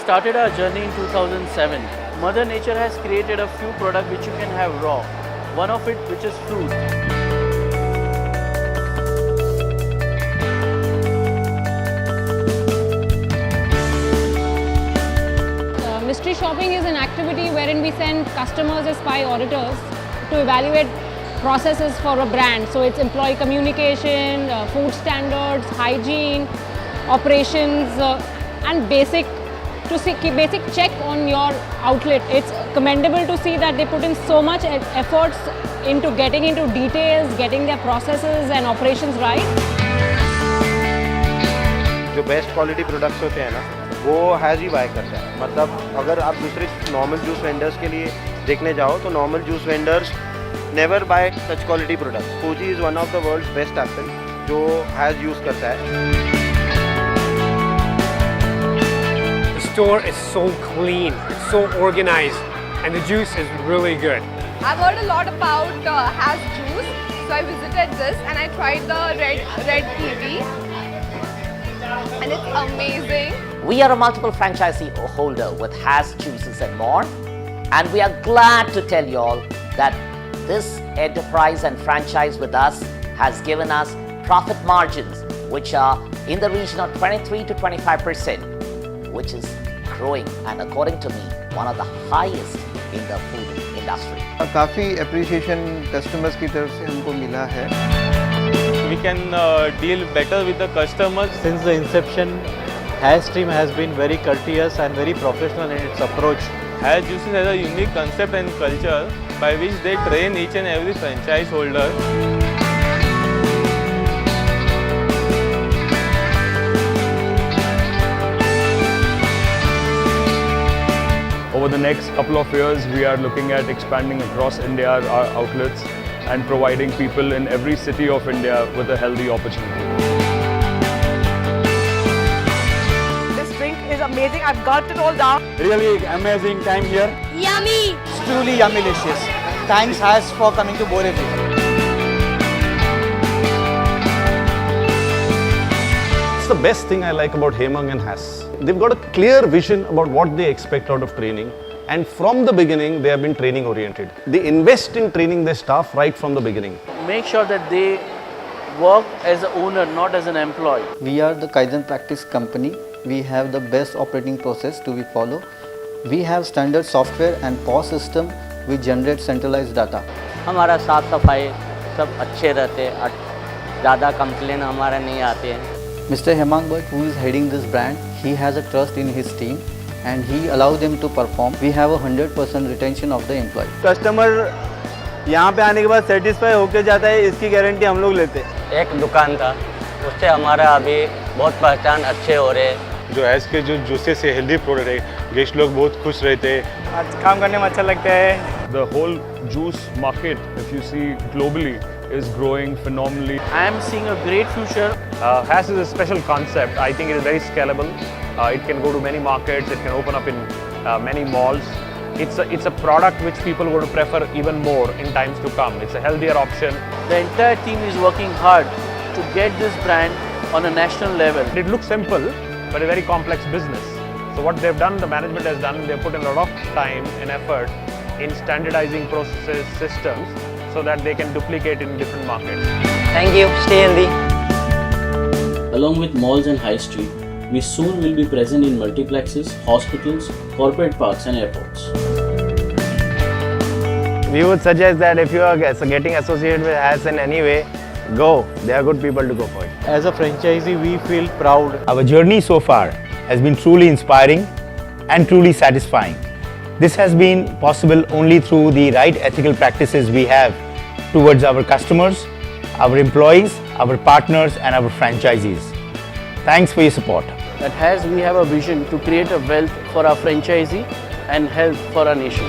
started our journey in 2007. Mother Nature has created a few products which you can have raw. One of it which is fruit. Mystery shopping is an activity wherein we send customers as spy auditors to evaluate processes for a brand. So it's employee communication, food standards, hygiene, operations, and basic check on your outlet. It's commendable to see that they put in so much efforts into getting into details, getting their processes and operations right. जो best quality products होते हैं ना, वो has he bye करता है. मतलब अगर आप दूसरे नॉर्मल जूस वेंडर्स के लिए देखने जाओ तो normal juice vendors never buy such quality products. Fuji is one of the world's best apple जो हैज़ यूज़ करता है. The store is so clean, it's so organized, and the juice is really good. I've heard a lot about Has juice, so I visited this and I tried the red kiwi, and it's amazing. We are a multiple franchisee holder with Has Juices and more, and we are glad to tell you all that this enterprise and franchise with us has given us profit margins which are in the region of 23 to 25%, which is growing and according to me one of the highest in the food industry. काफ़ी appreciation customers की तरफ से हमको मिला है. We can deal better with the customers. Since the inception, Has team has been very courteous and very professional in its approach. Has Juices has a unique concept and culture by which they train each and every franchise holder. Over the next couple of years, we are looking at expanding across India our outlets and providing people in every city of India with a healthy opportunity. This drink is amazing. I've gulped it all down. Really amazing time here. Yummy! It's truly yummy-licious. Thanks Has for coming to Borivali. It's the best thing I like about Hemang and Has. They've got a clear vision about what they expect out of training, and from the beginning they have been training oriented. They invest in training their staff right from the beginning. Make sure that they work as an owner, not as an employee. We are the Kaizen practice company. We have the best operating process to be follow. We have standard software and POS system which generate centralized data. हमारा साफ सफाई सब अच्छे रहते हैं, ज़्यादा complain हमारा नहीं आते हैं. Mr. Hemang Bhatt, who is heading this brand, he has a trust in his team and he allows them to perform. We have a 100% retention of the employee. Customer यहाँ पे आने के बाद सेटिस्फाई होकर जाता है, इसकी गारंटी हम लोग लेते हैं. एक दुकान था, उससे हमारा अभी बहुत पहचान अच्छे हो रहे हैं. जो हैज़ के जो जूसेस से हेल्दी प्रोडक्ट है, गेस्ट लोग बहुत खुश रहते हैं. आज काम करने में अच्छा लगता है. The whole juice market, if you see globally, is growing phenomenally. I am seeing a great future. Has is a special concept. I think it is very scalable. It can go to many markets. It can open up in many malls. It's a product which people are going to prefer even more in times to come. It's a healthier option. The entire team is working hard to get this brand on a national level. It looks simple, but a very complex business. So what they've done, the management has done, they've put in a lot of time and effort in standardizing processes, systems, so that they can duplicate in different markets. Thank you. Stay healthy. Along with malls and high street, we soon will be present in multiplexes, hospitals, corporate parks and airports. We would suggest that if you are getting associated with Has in any way, go. They are good people to go for it. As a franchisee, we feel proud. Our journey so far has been truly inspiring and truly satisfying. This has been possible only through the right ethical practices we have towards our customers, our employees, our partners and our franchisees. Thanks for your support. At Has, we have a vision to create a wealth for our franchisee and health for our nation.